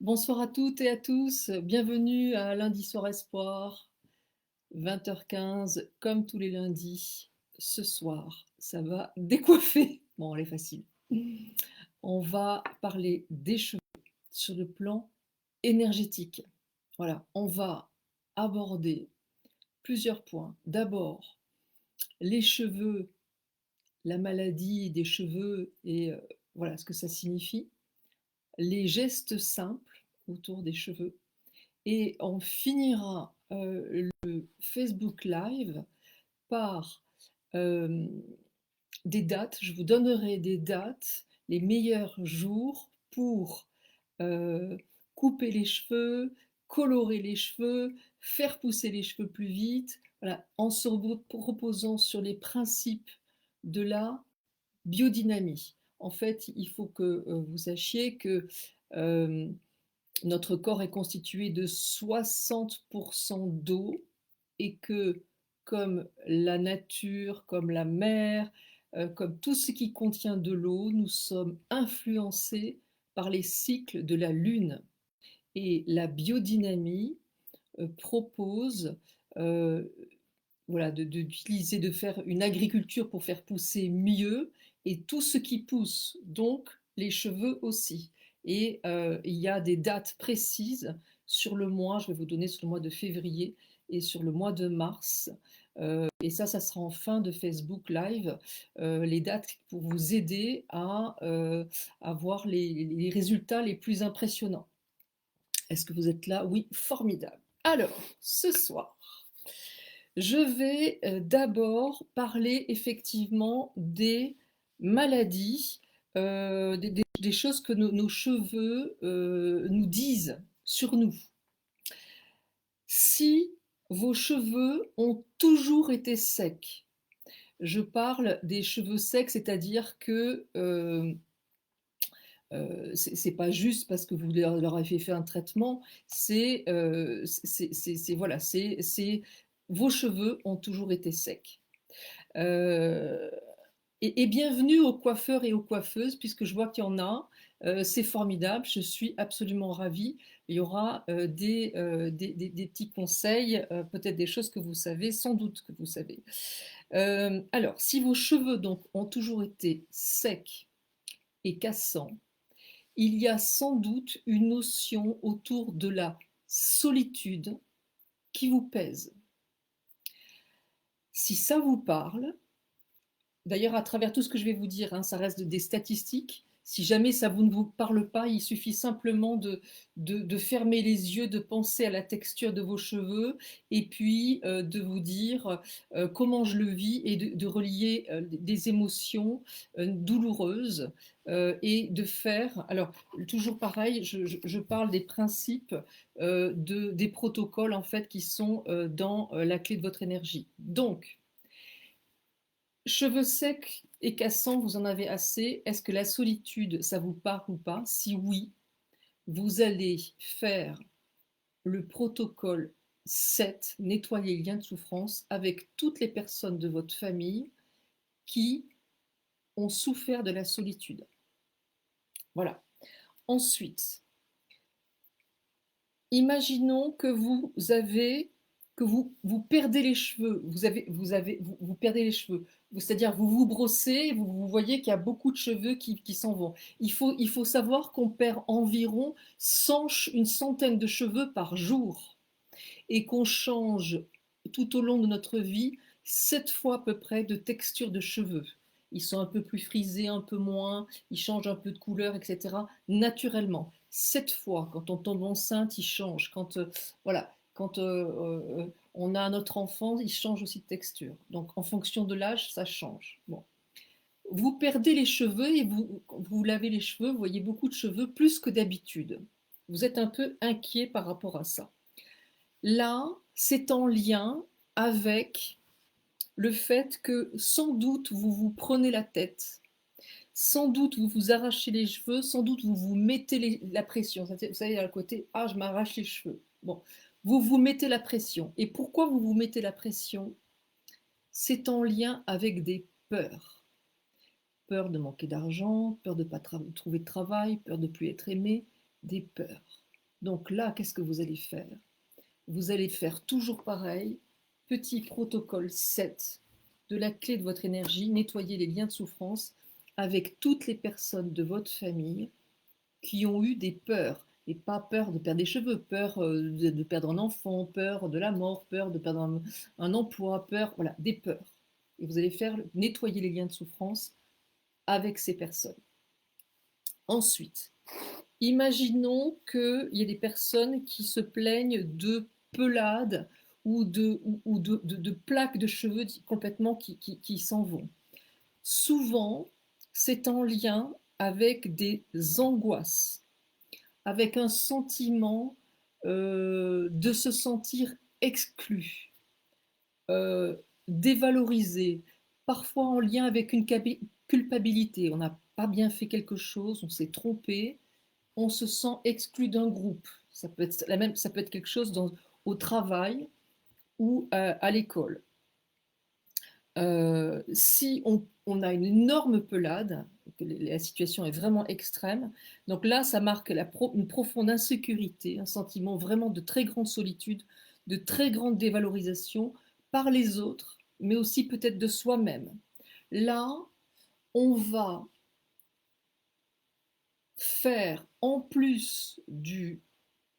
Bonsoir à toutes et à tous, bienvenue à Lundi Soir Espoir, 20h15, comme tous les lundis. Ce soir, ça va décoiffer. Bon, elle est facile. On va parler des cheveux sur le plan énergétique. Voilà, on va aborder plusieurs points. D'abord, les cheveux, la maladie des cheveux et voilà ce que ça signifie. Les gestes simples autour des cheveux. Et on finira le Facebook Live par euh, des dates. Je vous donnerai des dates, les meilleurs jours pour euh, couper les cheveux, colorer les cheveux, faire pousser les cheveux plus vite, voilà, en se reposant sur les principes de la biodynamie. En fait, il faut que vous sachiez que euh, notre corps est constitué de 60% d'eau et que, comme la nature, comme la mer, comme tout ce qui contient de l'eau, nous sommes influencés par les cycles de la Lune. Et la biodynamie propose euh, voilà, d'utiliser, de faire une agriculture pour faire pousser mieux et tout ce qui pousse, donc les cheveux aussi. Et il y a des dates précises sur le mois, je vais vous donner sur le mois de février et sur le mois de mars. Et ça sera en fin de Facebook Live, les dates pour vous aider à avoir les résultats les plus impressionnants. Est-ce que vous êtes là? Oui, formidable. Alors, ce soir, je vais d'abord parler effectivement des maladies, des choses que nos cheveux nous disent sur nous. Si vos cheveux ont toujours été secs, je parle des cheveux secs, c'est-à-dire que c'est pas juste parce que vous leur avez fait un traitement, voilà, vos cheveux ont toujours été secs. Euh, et bienvenue aux coiffeurs et aux coiffeuses, puisque je vois qu'il y en a. C'est formidable, je suis absolument ravie. Il y aura des petits conseils, peut-être des choses que vous savez, sans doute que vous savez. Alors, si vos cheveux donc ont toujours été secs et cassants, il y a sans doute une notion autour de la solitude qui vous pèse. Si ça vous parle, d'ailleurs, à travers tout ce que je vais vous dire, hein, ça reste des statistiques. Si jamais ça ne vous parle pas, il suffit simplement de fermer les yeux, de penser à la texture de vos cheveux et puis de vous dire comment je le vis et de relier des émotions douloureuses et de faire. Alors, toujours pareil, je parle des principes, des protocoles en fait qui sont dans la clé de votre énergie. Donc, cheveux secs et cassants, vous en avez assez. Est-ce que la solitude, ça vous parle ou pas? Si oui, vous allez faire le protocole 7, nettoyer les liens de souffrance, avec toutes les personnes de votre famille qui ont souffert de la solitude. Voilà. Ensuite, imaginons que vous perdez les cheveux, vous perdez les cheveux, c'est-à-dire vous vous brossez, vous voyez qu'il y a beaucoup de cheveux qui s'en vont. Il faut savoir qu'on perd environ une centaine de cheveux par jour et qu'on change tout au long de notre vie 7 fois à peu près de texture de cheveux. Ils sont un peu plus frisés, un peu moins, ils changent un peu de couleur, etc. Naturellement. 7 fois, quand on tombe enceinte, ils changent. Voilà, quand on a notre enfant, il change aussi de texture. Donc en fonction de l'âge, ça change. Bon. Vous perdez les cheveux et vous lavez les cheveux, vous voyez beaucoup de cheveux, plus que d'habitude. Vous êtes un peu inquiet par rapport à ça. Là, c'est en lien avec le fait que sans doute vous vous prenez la tête, sans doute vous vous arrachez les cheveux, sans doute vous vous mettez la pression. Vous savez, à le côté, ah, je m'arrache les cheveux. Bon, vous vous mettez la pression. Et pourquoi vous vous mettez la pression? C'est en lien avec des peurs. Peur de manquer d'argent, peur de ne pas trouver de travail, peur de ne plus être aimé, des peurs. Donc là, qu'est-ce que vous allez faire? Vous allez faire toujours pareil, petit protocole 7 de la clé de votre énergie, nettoyer les liens de souffrance avec toutes les personnes de votre famille qui ont eu des peurs. Et pas peur de perdre des cheveux, peur de perdre un enfant, peur de la mort, peur de perdre un emploi, peur, voilà, des peurs. Et vous allez faire nettoyer les liens de souffrance avec ces personnes. Ensuite, imaginons qu'il y ait des personnes qui se plaignent de pelades ou de plaques de cheveux complètement qui s'en vont. Souvent, c'est en lien avec des angoisses, avec un sentiment de se sentir exclu, euh, dévalorisé, parfois en lien avec une culpabilité. On n'a pas bien fait quelque chose, on s'est trompé, on se sent exclu d'un groupe. Ça peut être quelque chose au travail ou à l'école. Si on a une énorme pelade, que la situation est vraiment extrême, donc là, ça marque une profonde insécurité, un sentiment vraiment de très grande solitude, de très grande dévalorisation par les autres, mais aussi peut-être de soi-même. Là, on va faire, en plus du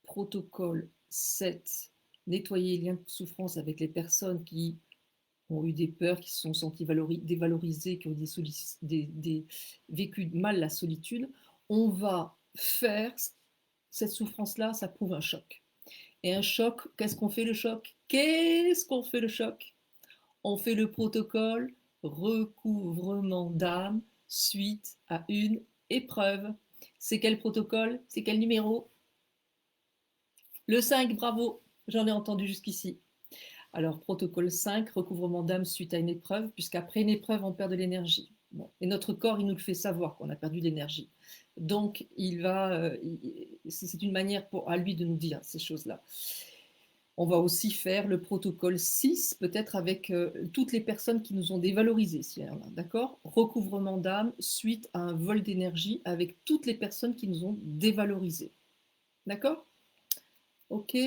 protocole 7, nettoyer les liens de souffrance avec les personnes qui ont eu des peurs, qui se sont sentis dévalorisés, qui ont vécu mal la solitude, on va faire cette souffrance-là, ça prouve un choc. Et un choc, qu'est-ce qu'on fait le choc? Qu'est-ce qu'on fait le choc? On fait le protocole recouvrement d'âme suite à une épreuve. C'est quel protocole? C'est quel numéro? Le 5, bravo, j'en ai entendu jusqu'ici. Alors, protocole 5, recouvrement d'âme suite à une épreuve, puisqu'après une épreuve, on perd de l'énergie. Bon. Et notre corps, il nous le fait savoir qu'on a perdu de l'énergie. Donc, c'est une manière à lui de nous dire ces choses-là. On va aussi faire le protocole 6, peut-être avec toutes les personnes qui nous ont dévalorisés, d'accord? Recouvrement d'âme suite à un vol d'énergie avec toutes les personnes qui nous ont dévalorisés. D'accord? Ok.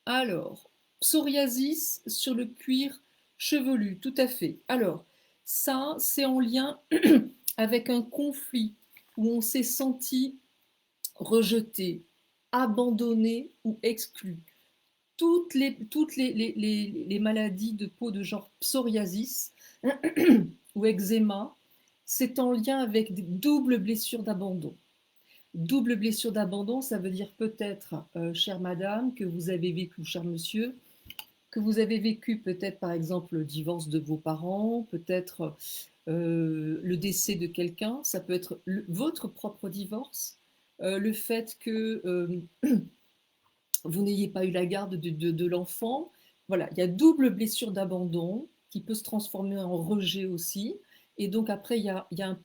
Alors, psoriasis sur le cuir chevelu, tout à fait. Alors, ça, c'est en lien avec un conflit où on s'est senti rejeté, abandonné ou exclu. Toutes les maladies de peau de genre psoriasis ou eczéma, c'est en lien avec des doubles blessures d'abandon. Double blessure d'abandon, ça veut dire peut-être, chère madame, que vous avez vécu, cher monsieur, que vous avez vécu peut-être par exemple le divorce de vos parents, peut-être le décès de quelqu'un, ça peut être votre propre divorce, le fait que vous n'ayez pas eu la garde de l'enfant. Voilà, il y a double blessure d'abandon qui peut se transformer en rejet aussi. Et donc après, il y a un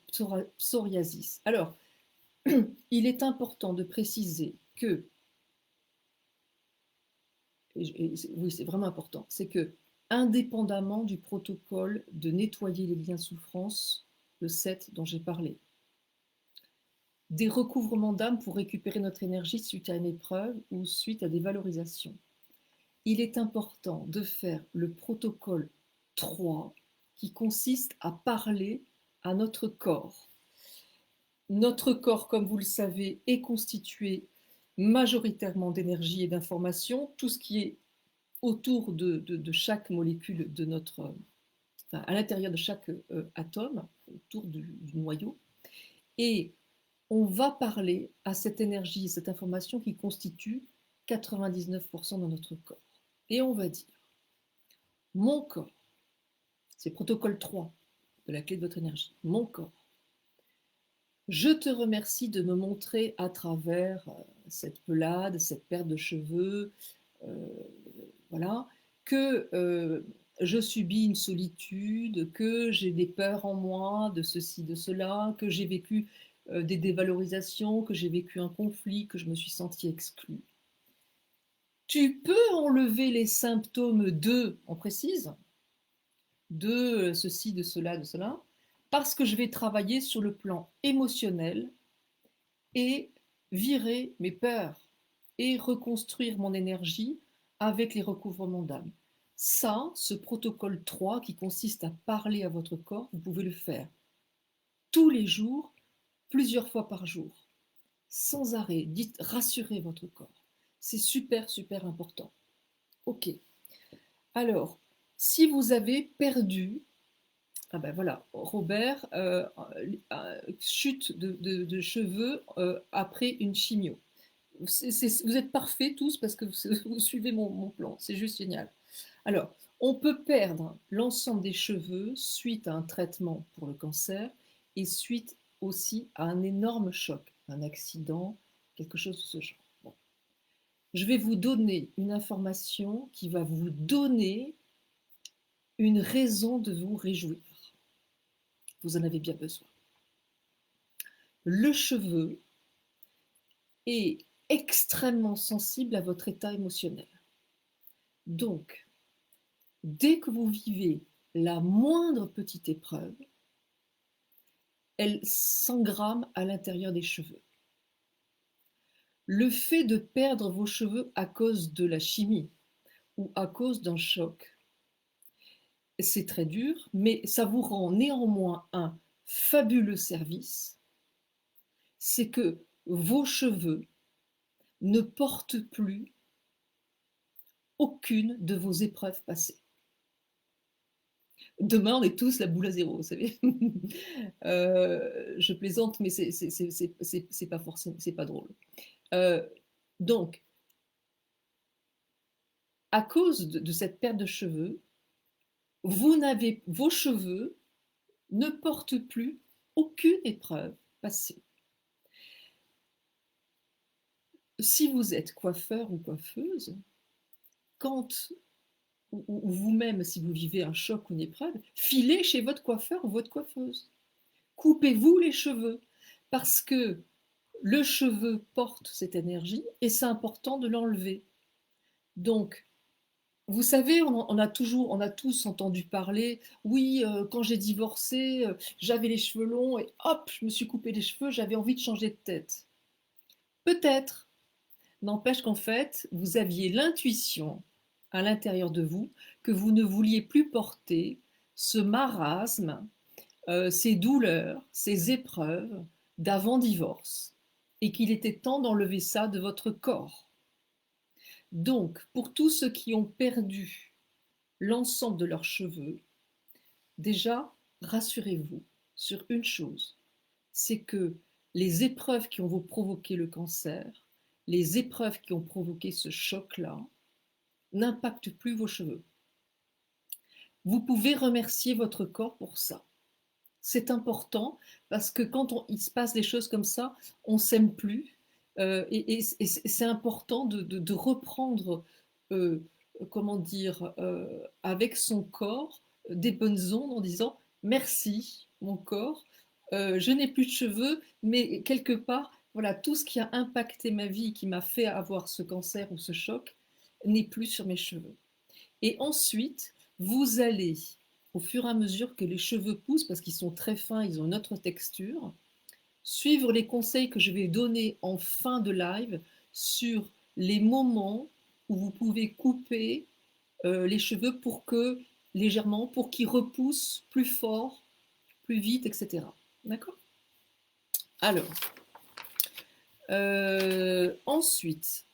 psoriasis. Alors, il est important de préciser que, oui, c'est vraiment important, c'est que, indépendamment du protocole de nettoyer les liens de souffrance, le 7 dont j'ai parlé, des recouvrements d'âme pour récupérer notre énergie suite à une épreuve ou suite à des valorisations, il est important de faire le protocole 3 qui consiste à parler à notre corps. Notre corps, comme vous le savez, est constitué majoritairement d'énergie et d'information. Tout ce qui est autour de chaque molécule de notre, enfin, à l'intérieur de chaque atome, autour du noyau. Et on va parler à cette énergie, cette information qui constitue 99% de notre corps. Et on va dire, mon corps, c'est protocole 3 de la clé de votre énergie, mon corps, je te remercie de me montrer à travers cette pelade, cette perte de cheveux, voilà, que je subis une solitude, que j'ai des peurs en moi, de ceci, de cela, que j'ai vécu des dévalorisations, que j'ai vécu un conflit, que je me suis sentie exclue. Tu peux enlever les symptômes de, on précise, de ceci, de cela, parce que je vais travailler sur le plan émotionnel et virer mes peurs et reconstruire mon énergie avec les recouvrements d'âme. Ça, ce protocole 3 qui consiste à parler à votre corps, vous pouvez le faire tous les jours, plusieurs fois par jour, sans arrêt. Dites, rassurez votre corps. C'est super, super important. Ok. Alors, si vous avez perdu, ah ben voilà, Robert, chute de cheveux après une chimio. Vous êtes parfaits tous parce que vous suivez mon plan, c'est juste génial. Alors, on peut perdre l'ensemble des cheveux suite à un traitement pour le cancer et suite aussi à un énorme choc, un accident, quelque chose de ce genre. Bon. Je vais vous donner une information qui va vous donner une raison de vous réjouir. Vous en avez bien besoin. Le cheveu est extrêmement sensible à votre état émotionnel. Donc, dès que vous vivez la moindre petite épreuve, elle s'engramme à l'intérieur des cheveux. Le fait de perdre vos cheveux à cause de la chimie ou à cause d'un choc, c'est très dur, mais ça vous rend néanmoins un fabuleux service. C'est que vos cheveux ne portent plus aucune de vos épreuves passées. Demain, on est tous la boule à zéro, vous savez. Je plaisante, mais c'est pas forcément, c'est pas drôle. Donc, à cause de cette perte de cheveux, vos cheveux ne portent plus aucune épreuve passée. Si vous êtes coiffeur ou coiffeuse, quand ou vous-même, si vous vivez un choc ou une épreuve, filez chez votre coiffeur ou votre coiffeuse. Coupez-vous les cheveux parce que le cheveu porte cette énergie et c'est important de l'enlever. Donc, vous savez, on a tous entendu parler, oui, quand j'ai divorcé, j'avais les cheveux longs et hop, je me suis coupé les cheveux, j'avais envie de changer de tête. Peut-être, n'empêche qu'en fait, vous aviez l'intuition à l'intérieur de vous que vous ne vouliez plus porter ce marasme, ces douleurs, ces épreuves d'avant-divorce et qu'il était temps d'enlever ça de votre corps. Donc, pour tous ceux qui ont perdu l'ensemble de leurs cheveux, déjà, rassurez-vous sur une chose, c'est que les épreuves qui ont provoqué le cancer, les épreuves qui ont provoqué ce choc-là, n'impactent plus vos cheveux. Vous pouvez remercier votre corps pour ça. C'est important parce que quand il se passe des choses comme ça, on ne s'aime plus. Et c'est important de reprendre, comment dire, avec son corps, des bonnes ondes en disant merci, mon corps, je n'ai plus de cheveux, mais quelque part, voilà, tout ce qui a impacté ma vie, qui m'a fait avoir ce cancer ou ce choc, n'est plus sur mes cheveux. Et ensuite, vous allez, au fur et à mesure que les cheveux poussent, parce qu'ils sont très fins, ils ont une autre texture, suivre les conseils que je vais donner en fin de live sur les moments où vous pouvez couper les cheveux pour que, légèrement, pour qu'ils repoussent plus fort, plus vite, etc. D'accord? Alors, ensuite,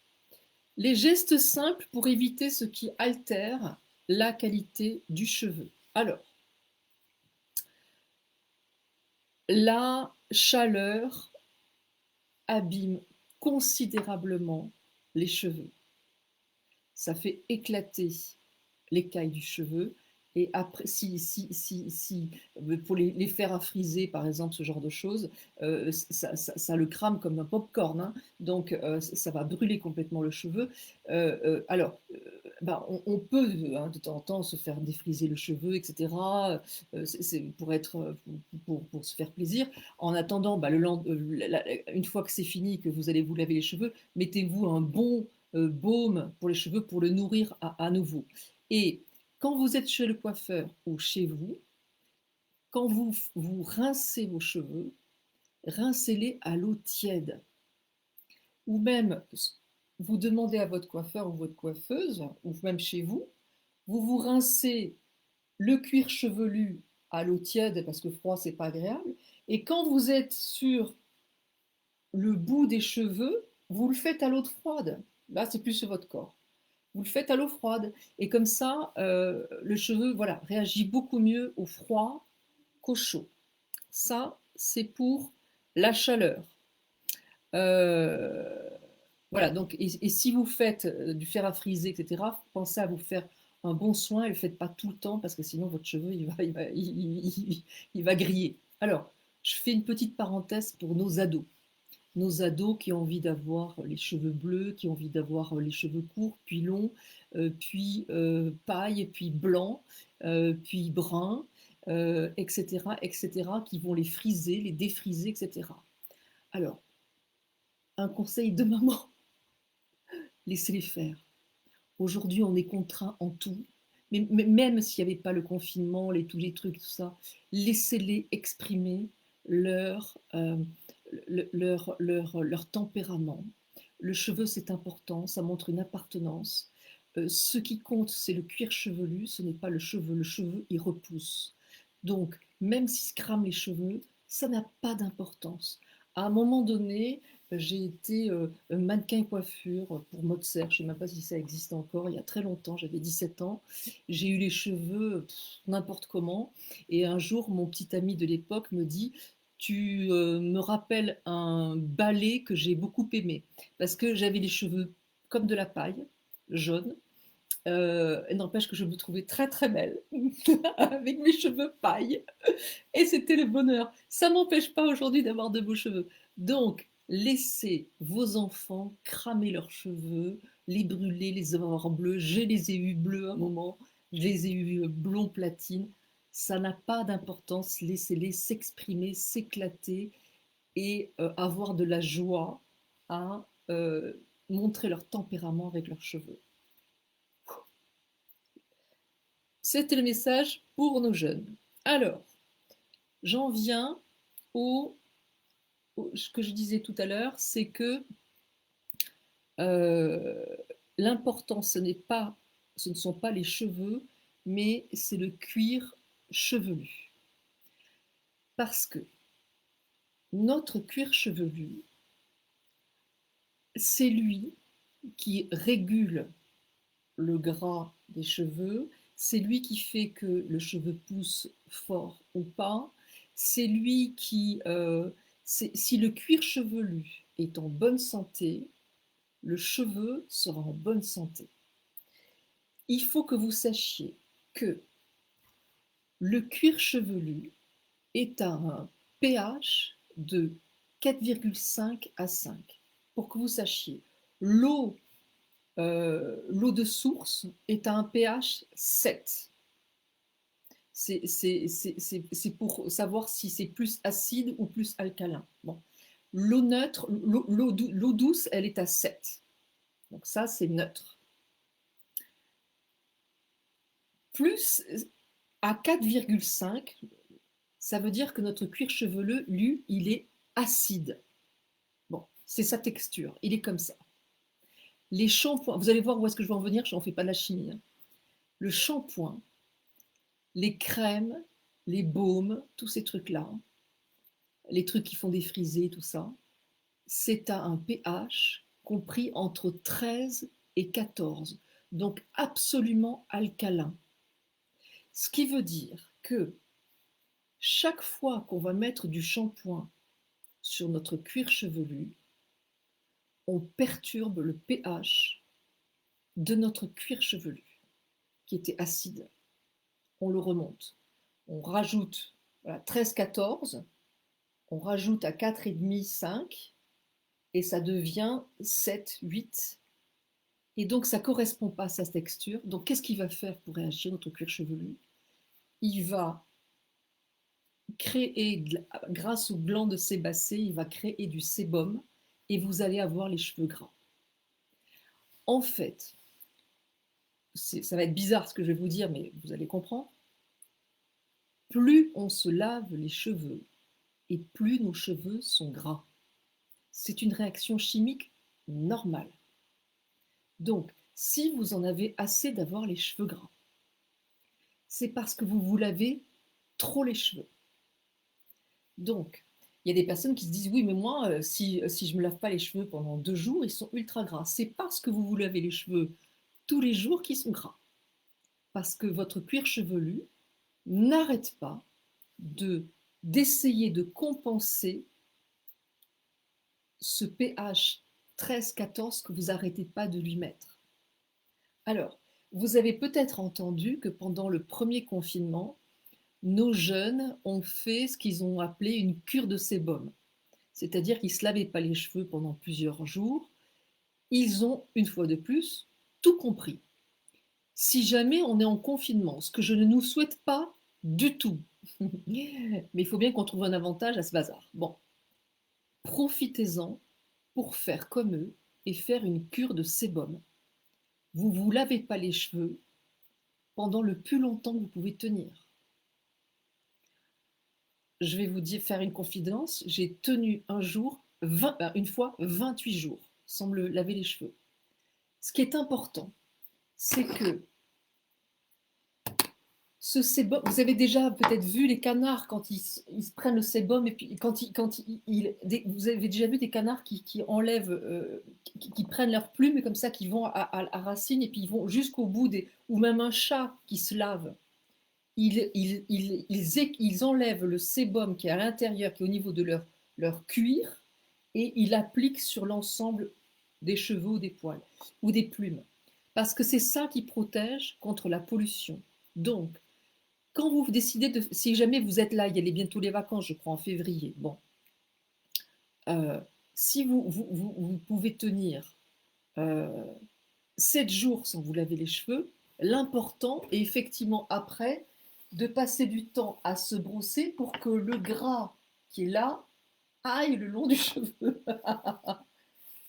les gestes simples pour éviter ce qui altère la qualité du cheveu. Alors, la chaleur abîme considérablement les cheveux. Ça fait éclater l'écaille du cheveu. Et après, si pour les faire à friser, par exemple, ce genre de choses, ça le crame comme un pop-corn, hein, donc ça va brûler complètement le cheveu. Alors, on peut hein, de temps en temps se faire défriser le cheveu, etc. C'est pour se faire plaisir. En attendant, une fois que c'est fini, que vous allez vous laver les cheveux, mettez-vous un bon baume pour les cheveux pour le nourrir à nouveau. Et quand vous êtes chez le coiffeur ou chez vous, quand vous rincez vos cheveux, rincez-les à l'eau tiède. Ou même vous demandez à votre coiffeur ou votre coiffeuse, ou même chez vous, vous vous rincez le cuir chevelu à l'eau tiède parce que froid c'est pas agréable, et quand vous êtes sur le bout des cheveux, vous le faites à l'eau froide. Là, c'est plus sur votre corps. Vous le faites à l'eau froide. Et comme ça, le cheveu voilà, réagit beaucoup mieux au froid qu'au chaud. Ça, c'est pour la chaleur. Euh, voilà, donc, et si vous faites du fer à friser, etc., pensez à vous faire un bon soin et ne le faites pas tout le temps parce que sinon votre cheveu il va griller. Alors, je fais une petite parenthèse pour nos ados qui ont envie d'avoir les cheveux bleus, qui ont envie d'avoir les cheveux courts, puis longs, puis paille, puis blanc, puis brun, etc., etc., qui vont les friser, les défriser, etc. Alors, un conseil de maman, laissez-les faire. Aujourd'hui, on est contraint en tout, mais même s'il n'y avait pas le confinement, tous les trucs, tout ça, laissez-les exprimer leur, leur tempérament. Le cheveu, c'est important, ça montre une appartenance. Ce qui compte, c'est le cuir chevelu, ce n'est pas le cheveu. Le cheveu, il repousse. Donc, même s'il se crame les cheveux, ça n'a pas d'importance. À un moment donné, j'ai été mannequin coiffure pour Motser, je ne sais même pas si ça existe encore, il y a très longtemps, j'avais 17 ans. J'ai eu les cheveux n'importe comment. Et un jour, mon petit ami de l'époque me dit, tu me rappelles un ballet que j'ai beaucoup aimé, parce que j'avais les cheveux comme de la paille, jaune. N'empêche que je me trouvais très très belle avec mes cheveux paille et c'était le bonheur. Ça m'empêche pas aujourd'hui d'avoir de beaux cheveux. Donc, laissez vos enfants cramer leurs cheveux, les brûler, les avoir bleus. Je les ai eus bleus à un moment, je les ai eus blond platine. Ça n'a pas d'importance. Laissez-les s'exprimer, s'éclater et avoir de la joie à montrer leur tempérament avec leurs cheveux. C'était le message pour nos jeunes. Alors, j'en viens au ce que je disais tout à l'heure, c'est que euh, l'important, ce ne sont pas les cheveux, mais c'est le cuir chevelu. Parce que notre cuir chevelu, c'est lui qui régule le gras des cheveux, c'est lui qui fait que le cheveu pousse fort ou pas, c'est lui qui... si le cuir chevelu est en bonne santé, le cheveu sera en bonne santé. Il faut que vous sachiez que le cuir chevelu est à un pH de 4,5 à 5. Pour que vous sachiez, l'eau de source est à un pH 7. C'est pour savoir si c'est plus acide ou plus alcalin. Bon. L'eau neutre, l'eau douce, elle est à 7. Donc ça, c'est neutre. Plus à 4,5, ça veut dire que notre cuir chevelu, lui, il est acide. Bon, c'est sa texture, il est comme ça. Les shampoings, vous allez voir où est-ce que je vais en venir, je n'en fais pas de la chimie. Hein. Le shampoing, les crèmes, les baumes, tous ces trucs-là, les trucs qui font des frisés, tout ça, c'est à un pH compris entre 13 et 14, donc absolument alcalin. Ce qui veut dire que chaque fois qu'on va mettre du shampoing sur notre cuir chevelu, on perturbe le pH de notre cuir chevelu, qui était acide. On le remonte. On rajoute voilà, 13-14, on rajoute à 4,5, 5, et ça devient 7, 8. Et donc, ça ne correspond pas à sa texture. Donc, qu'est-ce qu'il va faire pour réagir, notre cuir chevelu? Il va créer, grâce au gland de sébacée, il va créer du sébum et vous allez avoir les cheveux gras. En fait, ça va être bizarre ce que je vais vous dire, mais vous allez comprendre. Plus on se lave les cheveux et plus nos cheveux sont gras. C'est une réaction chimique normale. Donc, si vous en avez assez d'avoir les cheveux gras, c'est parce que vous vous lavez trop les cheveux. Donc, il y a des personnes qui se disent oui, mais moi, si je ne me lave pas les cheveux pendant 2 jours, ils sont ultra gras. C'est parce que vous vous lavez les cheveux tous les jours qu'ils sont gras. Parce que votre cuir chevelu n'arrête pas d'essayer de compenser ce pH 13-14 que vous n'arrêtez pas de lui mettre. Alors, vous avez peut-être entendu que pendant le premier confinement, nos jeunes ont fait ce qu'ils ont appelé une cure de sébum. C'est-à-dire qu'ils ne se lavaient pas les cheveux pendant plusieurs jours. Ils ont, une fois de plus, tout compris. Si jamais on est en confinement, ce que je ne nous souhaite pas du tout, mais il faut bien qu'on trouve un avantage à ce bazar. Bon, profitez-en pour faire comme eux et faire une cure de sébum. Vous ne vous lavez pas les cheveux pendant le plus longtemps que vous pouvez tenir. Je vais vous dire, faire une confidence, j'ai tenu une fois 28 jours sans me laver les cheveux. Ce qui est important, c'est que ce sébum, vous avez déjà peut-être vu les canards quand ils se prennent le sébum et puis vous avez déjà vu des canards qui enlèvent, qui prennent leurs plumes et comme ça, qui vont à racine et puis ils vont jusqu'au bout ou même un chat qui se lave. Ils enlèvent le sébum qui est à l'intérieur, qui est au niveau de leur cuir, et ils l'appliquent sur l'ensemble des cheveux ou des poils ou des plumes. Parce que c'est ça qui protège contre la pollution. Donc, quand vous décidez de, si jamais vous êtes là, il y a bientôt les vacances, je crois en février, bon, si vous pouvez tenir 7 jours sans vous laver les cheveux, l'important est effectivement après de passer du temps à se brosser pour que le gras qui est là aille le long du cheveu.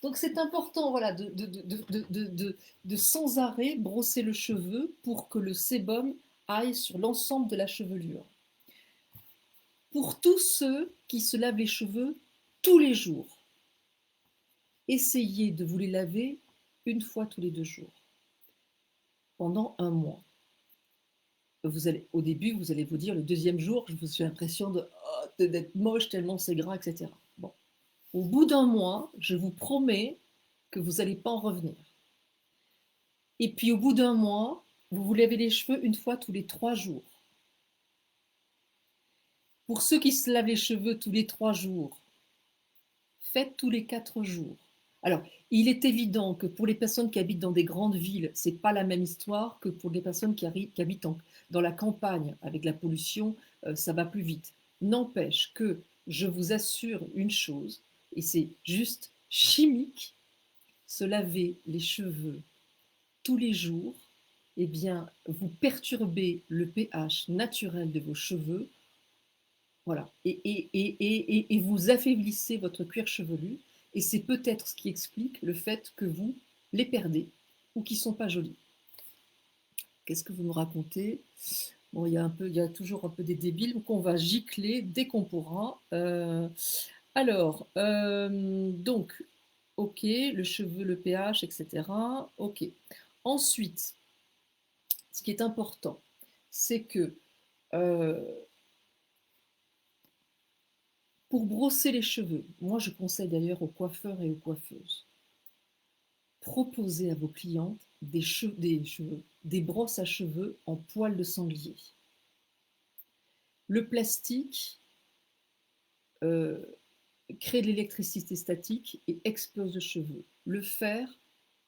Donc c'est important voilà, de sans arrêt brosser le cheveu pour que le sébum aille sur l'ensemble de la chevelure. Pour tous ceux qui se lavent les cheveux tous les jours, essayez de vous les laver une fois tous les 2 jours, pendant un mois. Au début, vous allez vous dire, le deuxième jour, je vous ai l'impression d'être moche tellement c'est gras, etc. Bon. Au bout d'un mois, je vous promets que vous n'allez pas en revenir. Et puis au bout d'un mois, vous vous lavez les cheveux une fois tous les 3 jours. Pour ceux qui se lavent les cheveux tous les 3 jours, faites tous les 4 jours. Alors, il est évident que pour les personnes qui habitent dans des grandes villes, ce n'est pas la même histoire que pour les personnes qui habitent dans la campagne avec la pollution, ça va plus vite. N'empêche que je vous assure une chose, et c'est juste chimique, se laver les cheveux tous les jours, eh bien, vous perturbez le pH naturel de vos cheveux, voilà, et vous affaiblissez votre cuir chevelu, et c'est peut-être ce qui explique le fait que vous les perdez ou qu'ils ne sont pas jolis. Qu'est-ce que vous me racontez? Bon, il y a toujours un peu des débiles qu'on va gicler dès qu'on pourra. Donc, ok, le cheveu, le pH, etc. Ok. Ensuite, ce qui est important, c'est que pour brosser les cheveux, moi je conseille d'ailleurs aux coiffeurs et aux coiffeuses, proposez à vos clientes des brosses à cheveux en poils de sanglier. Le plastique euh, crée de l'électricité statique et explose le cheveu. Le fer,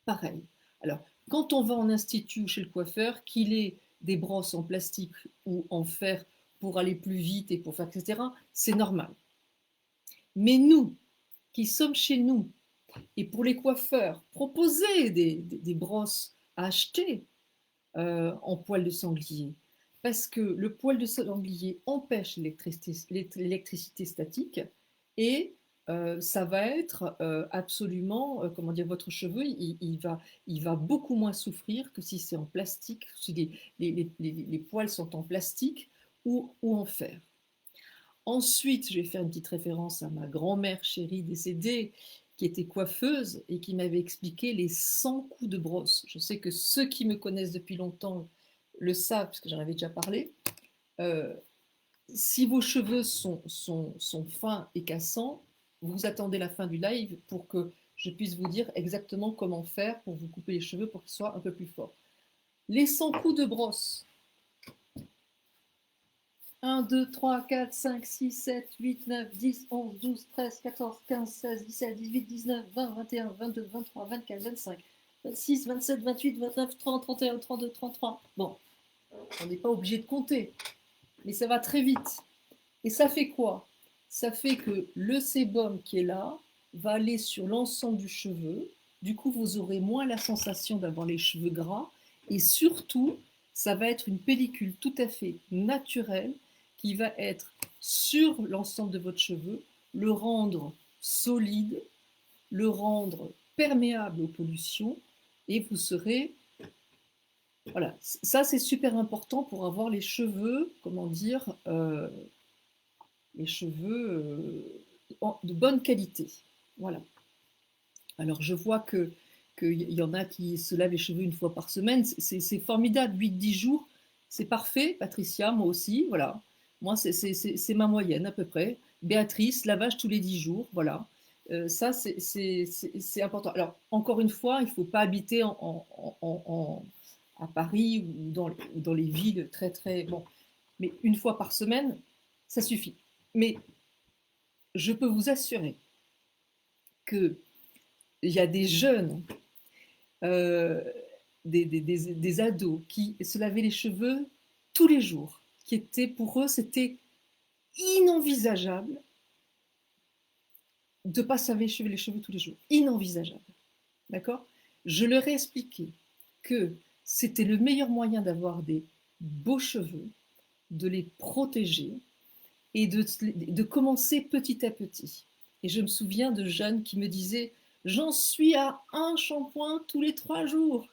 pareil. Alors, quand on va en institut ou chez le coiffeur, qu'il ait des brosses en plastique ou en fer pour aller plus vite et pour faire etc., c'est normal. Mais nous, qui sommes chez nous, et pour les coiffeurs, proposez des brosses à acheter en poil de sanglier. Parce que le poil de sanglier empêche l'électricité statique et ça va être absolument, comment dire, votre cheveu, il va beaucoup moins souffrir que si c'est en plastique, si les poils sont en plastique ou en fer. Ensuite, je vais faire une petite référence à ma grand-mère chérie décédée qui était coiffeuse et qui m'avait expliqué les 100 coups de brosse. Je sais que ceux qui me connaissent depuis longtemps le savent, parce que j'en avais déjà parlé. Si vos cheveux sont fins et cassants, vous attendez la fin du live pour que je puisse vous dire exactement comment faire pour vous couper les cheveux pour qu'ils soient un peu plus forts. Les 100 coups de brosse. 1, 2, 3, 4, 5, 6, 7, 8, 9, 10, 11, 12, 13, 14, 15, 16, 17, 18, 19, 20, 21, 22, 23, 24, 25, 26, 27, 28, 29, 30, 31, 32, 33. Bon, on n'est pas obligé de compter, mais ça va très vite. Et ça fait quoi? Ça fait que le sébum qui est là va aller sur l'ensemble du cheveu. Du coup, vous aurez moins la sensation d'avoir les cheveux gras. Et surtout, ça va être une pellicule tout à fait naturelle qui va être sur l'ensemble de votre cheveu, le rendre solide, le rendre perméable aux pollutions, et vous serez... Voilà, ça c'est super important pour avoir les cheveux, comment dire, les cheveux de bonne qualité. Voilà. Alors je vois qu'il y en a qui se lavent les cheveux une fois par semaine, c'est formidable, 8-10 jours, c'est parfait. Patricia, moi aussi, voilà. Moi, c'est ma moyenne à peu près. Béatrice, lavage tous les 10 jours, voilà. Ça, c'est important. Alors, encore une fois, il ne faut pas habiter à Paris ou dans les villes très, très... Bon, mais une fois par semaine, ça suffit. Mais je peux vous assurer qu'il y a des jeunes, euh, des ados qui se lavaient les cheveux tous les jours, qui étaient pour eux, c'était inenvisageable de ne pas se laver les cheveux tous les jours. Inenvisageable. D'accord? Je leur ai expliqué que c'était le meilleur moyen d'avoir des beaux cheveux, de les protéger et de commencer petit à petit. Et je me souviens de jeunes qui me disaient j'en suis à un shampoing tous les 3 jours.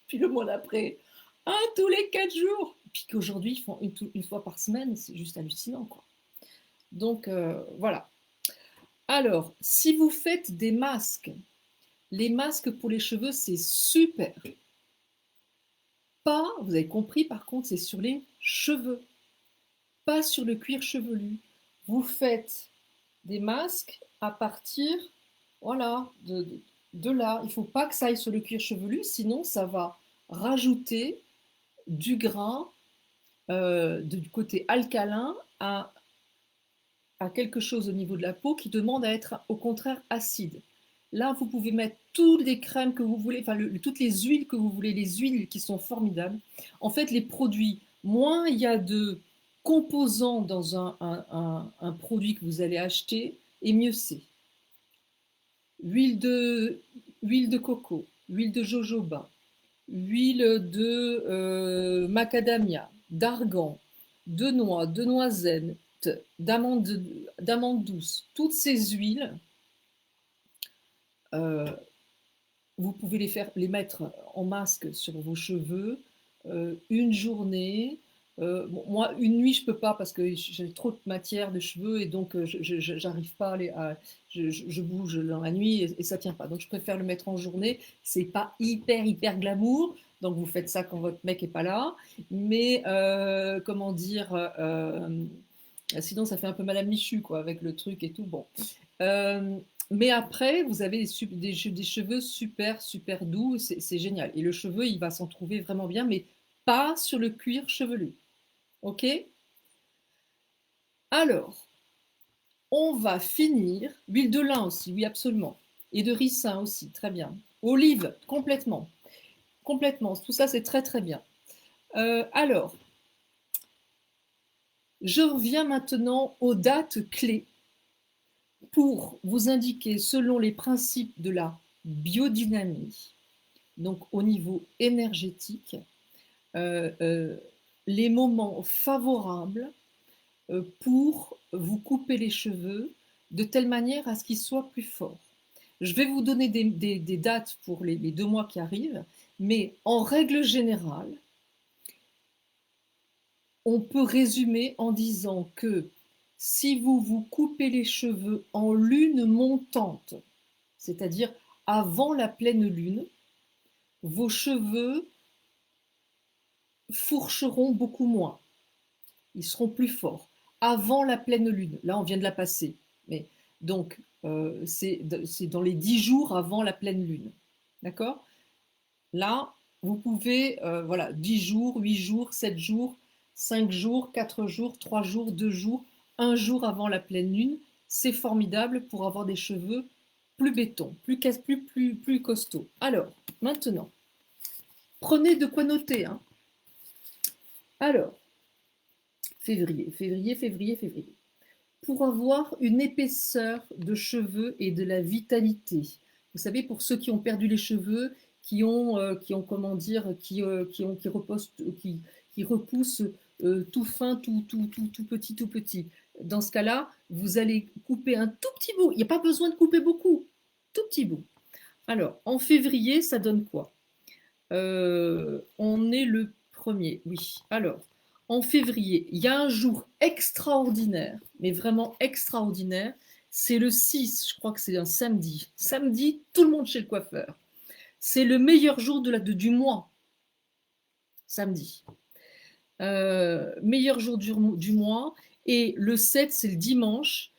Puis le mois d'après, un tous les 4 jours. Puis qu'aujourd'hui, ils font une fois par semaine, c'est juste hallucinant, quoi. Donc, voilà. Alors, si vous faites des masques, les masques pour les cheveux, c'est super. Pas, vous avez compris, par contre, c'est sur les cheveux, pas sur le cuir chevelu. Vous faites des masques à partir, voilà, de là. Il ne faut pas que ça aille sur le cuir chevelu, sinon ça va rajouter du gras du côté alcalin à quelque chose au niveau de la peau qui demande à être au contraire acide. Là, vous pouvez mettre toutes les crèmes que vous voulez, enfin toutes les huiles que vous voulez, les huiles qui sont formidables. En fait, les produits, moins il y a de composants dans un produit que vous allez acheter, et mieux c'est. Huile de, huile de coco, huile de jojoba, huile de macadamia, d'argan, de noix, de noisette, d'amande douce. Toutes ces huiles, euh, vous pouvez les mettre en masque sur vos cheveux une journée. Bon, moi, une nuit, je peux pas parce que j'ai trop de matière de cheveux et donc j'arrive pas je bouge dans la nuit et ça tient pas. Donc je préfère le mettre en journée. C'est pas hyper glamour. Donc vous faites ça quand votre mec est pas là. Mais comment dire, sinon ça fait un peu Madame Michu quoi avec le truc et tout. Bon. Euh, mais après, vous avez des cheveux super doux, c'est génial. Et le cheveu, il va s'en trouver vraiment bien, mais pas sur le cuir chevelu. Ok? Alors, on va finir. Huile de lin aussi, oui, absolument. Et de ricin aussi, très bien. Olive, complètement. Complètement. Tout ça, c'est très bien. Alors, je reviens maintenant aux dates clés pour vous indiquer, selon les principes de la biodynamie, donc au niveau énergétique, euh, euh, les moments favorables pour vous couper les cheveux de telle manière à ce qu'ils soient plus forts. Je vais vous donner des dates pour les 2 mois qui arrivent, mais en règle générale, on peut résumer en disant que si vous vous coupez les cheveux en lune montante, c'est-à-dire avant la pleine lune, vos cheveux fourcheront beaucoup moins. Ils seront plus forts. Avant la pleine lune, là on vient de la passer, mais donc c'est dans les 10 jours avant la pleine lune. D'accord? Là, vous pouvez, voilà, 10 jours, 8 jours, 7 jours, 5 jours, 4 jours, 3 jours, 2 jours, 1 jour avant la pleine lune. C'est formidable pour avoir des cheveux plus béton, plus costauds. Alors, maintenant, prenez de quoi noter. Hein. Alors, février. Pour avoir une épaisseur de cheveux et de la vitalité. Vous savez, pour ceux qui ont perdu les cheveux, comment dire, qui repoussent tout fin, tout petit. Dans ce cas-là, vous allez couper un tout petit bout. Il n'y a pas besoin de couper beaucoup. Tout petit bout. Alors, en février, ça donne quoi? On est le 1er, oui. Alors, en février, il y a un jour extraordinaire, mais vraiment extraordinaire. C'est le 6, je crois que c'est un samedi. Samedi, tout le monde chez le coiffeur. C'est le meilleur jour du mois. Samedi. Meilleur jour du mois. Et le 7, c'est le dimanche.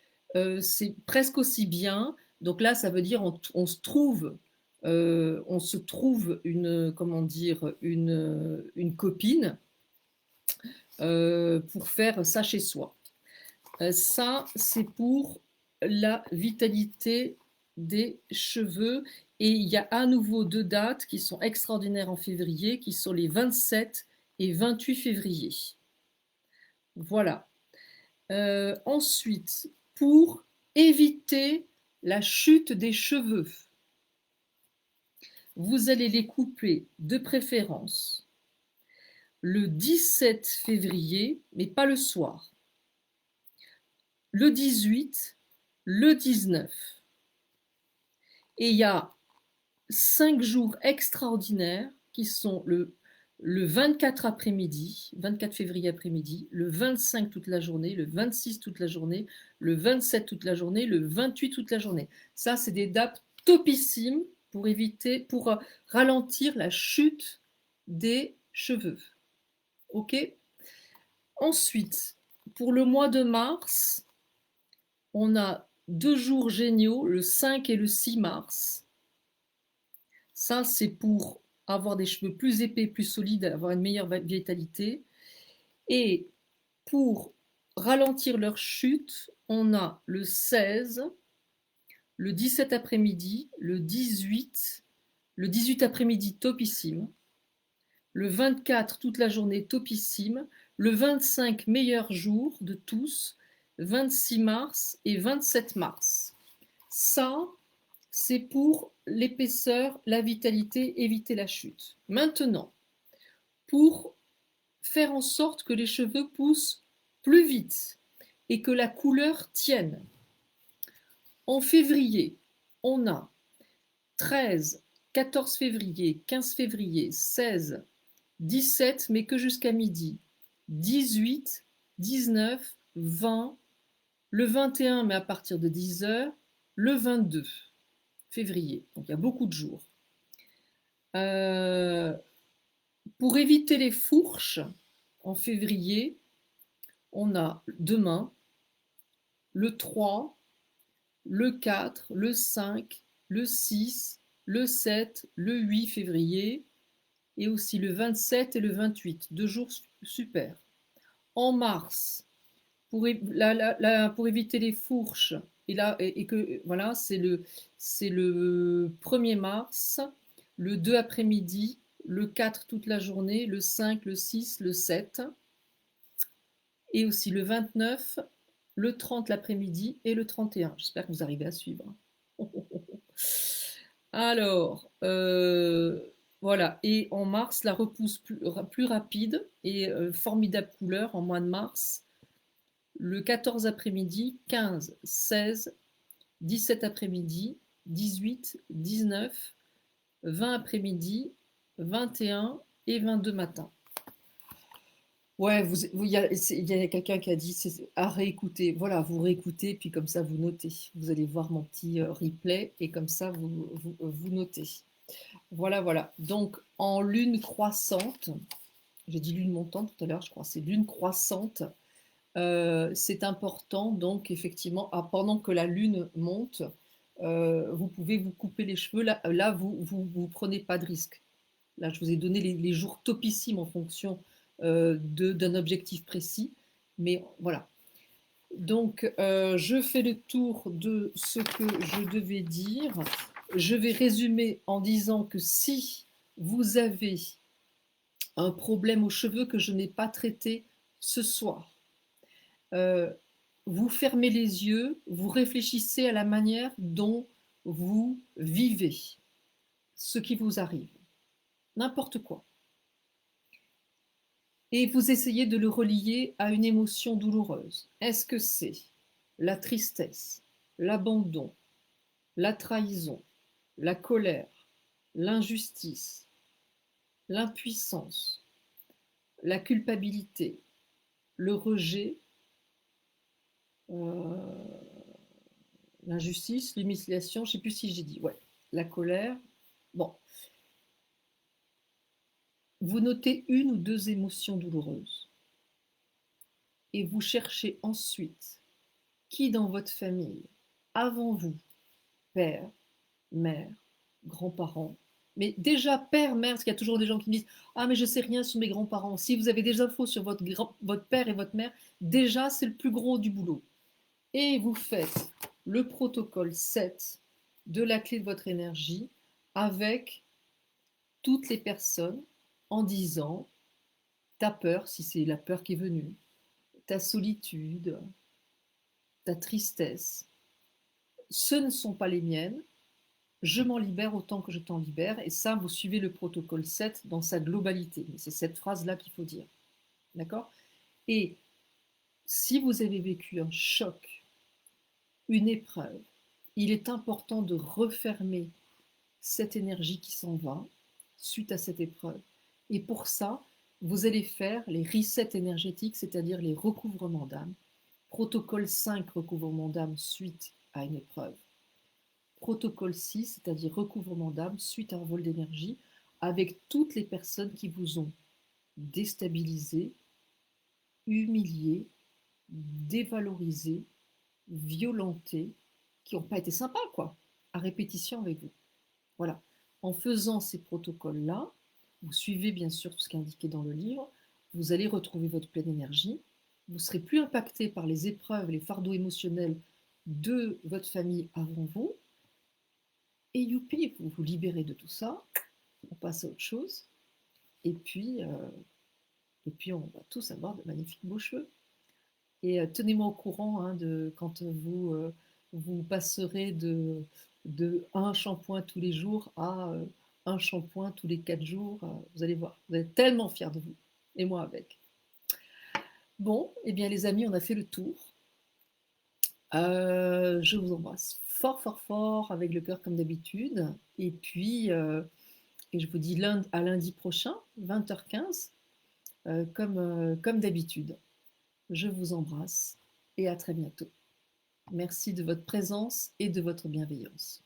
C'est presque aussi bien. Donc là, ça veut dire on se trouve une, comment dire, une copine pour faire ça chez soi. Ça, c'est pour la vitalité des cheveux. Et il y a à nouveau 2 dates qui sont extraordinaires en février, qui sont les 27 et 28 février. Voilà. Ensuite, pour éviter la chute des cheveux, vous allez les couper de préférence le 17 février, mais pas le soir, le 18, le 19. Et il y a 5 jours extraordinaires qui sont le 24 après-midi, 24 février après-midi, le 25 toute la journée, le 26 toute la journée, le 27 toute la journée, le 28 toute la journée. Ça, c'est des dates topissimes pour ralentir la chute des cheveux. Ok? Ensuite, pour le mois de mars, on a 2 jours géniaux, le 5 et le 6 mars. Ça, c'est pour avoir des cheveux plus épais, plus solides, avoir une meilleure vitalité. Et pour ralentir leur chute, on a le 16, le 17 après-midi, le 18 après-midi topissime, le 24 toute la journée topissime, le 25 meilleur jour de tous, 26 mars et 27 mars. Ça, c'est pour l'épaisseur, la vitalité, éviter la chute. Maintenant, pour faire en sorte que les cheveux poussent plus vite et que la couleur tienne. En février, on a 13, 14 février, 15 février, 16, 17, mais que jusqu'à midi, 18, 19, 20, le 21, mais à partir de 10 heures, le 22 février. Donc il y a beaucoup de jours. Pour éviter les fourches, en février, on a demain, le 3, le 4, le 5, le 6, le 7, le 8 février, et aussi le 27 et le 28, 2 jours super. En mars, pour éviter les fourches, voilà, c'est le 1er mars, le 2 après-midi, le 4 toute la journée, le 5, le 6, le 7, et aussi le 29, le 30 l'après-midi et le 31. J'espère que vous arrivez à suivre. Alors, voilà, et en mars, la repousse plus rapide et formidable couleur en mois de mars. Le 14 après-midi, 15, 16, 17 après-midi, 18, 19, 20 après-midi, 21 et 22 matin. Ouais, il y a quelqu'un qui a dit à réécouter. Voilà, vous réécoutez, puis comme ça, vous notez. Vous allez voir mon petit replay, et comme ça, vous notez. Voilà, voilà. Donc, en lune croissante, j'ai dit lune montante tout à l'heure, je crois, c'est lune croissante. C'est important, donc, effectivement, pendant que la lune monte, vous pouvez vous couper les cheveux. Là vous prenez pas de risque. Là, je vous ai donné les jours topissimes en fonction d'un objectif précis. Mais voilà. Donc, je fais le tour de ce que je devais dire. Je vais résumer en disant que si vous avez un problème aux cheveux que je n'ai pas traité ce soir, euh, vous fermez les yeux, vous réfléchissez à la manière dont vous vivez ce qui vous arrive, n'importe quoi. Et vous essayez de le relier à une émotion douloureuse. Est-ce que c'est la tristesse, l'abandon, la trahison, la colère, l'injustice, l'impuissance, la culpabilité, le rejet, euh, l'injustice, l'humiliation, je ne sais plus si j'ai dit, ouais, la colère. Bon, vous notez une ou deux émotions douloureuses et vous cherchez ensuite qui dans votre famille, avant vous, père, mère, grands-parents, mais déjà père, mère, parce qu'il y a toujours des gens qui me disent ah mais je sais rien sur mes grands-parents. Si vous avez des infos sur votre père et votre mère, déjà c'est le plus gros du boulot. Et vous faites le protocole 7 de la clé de votre énergie avec toutes les personnes en disant ta peur, si c'est la peur qui est venue, ta solitude, ta tristesse, ce ne sont pas les miennes, je m'en libère autant que je t'en libère, et ça, vous suivez le protocole 7 dans sa globalité. C'est cette phrase-là qu'il faut dire. D'accord? Et si vous avez vécu un choc, une épreuve, il est important de refermer cette énergie qui s'en va suite à cette épreuve. Et pour ça, vous allez faire les resets énergétiques, c'est-à-dire les recouvrements d'âme. Protocole 5, recouvrement d'âme suite à une épreuve. Protocole 6, c'est-à-dire recouvrement d'âme suite à un vol d'énergie, avec toutes les personnes qui vous ont déstabilisé, humilié, dévalorisé, violenté, qui n'ont pas été sympas, quoi, à répétition avec vous. Voilà. En faisant ces protocoles-là, vous suivez bien sûr tout ce qui est indiqué dans le livre, vous allez retrouver votre pleine énergie, vous serez plus impacté par les épreuves, les fardeaux émotionnels de votre famille avant vous, et youpi, vous vous libérez de tout ça, on passe à autre chose, et puis, euh, et puis on va tous avoir de magnifiques beaux cheveux. Et tenez-moi au courant hein, de quand vous passerez de un shampoing tous les jours à un shampoing tous les 4 jours. Vous allez voir, vous êtes tellement fiers de vous, et moi avec. Bon, eh bien les amis, on a fait le tour. Je vous embrasse fort, fort, fort avec le cœur comme d'habitude. Et puis, et je vous dis à lundi prochain, 20h15, comme d'habitude. Je vous embrasse et à très bientôt. Merci de votre présence et de votre bienveillance.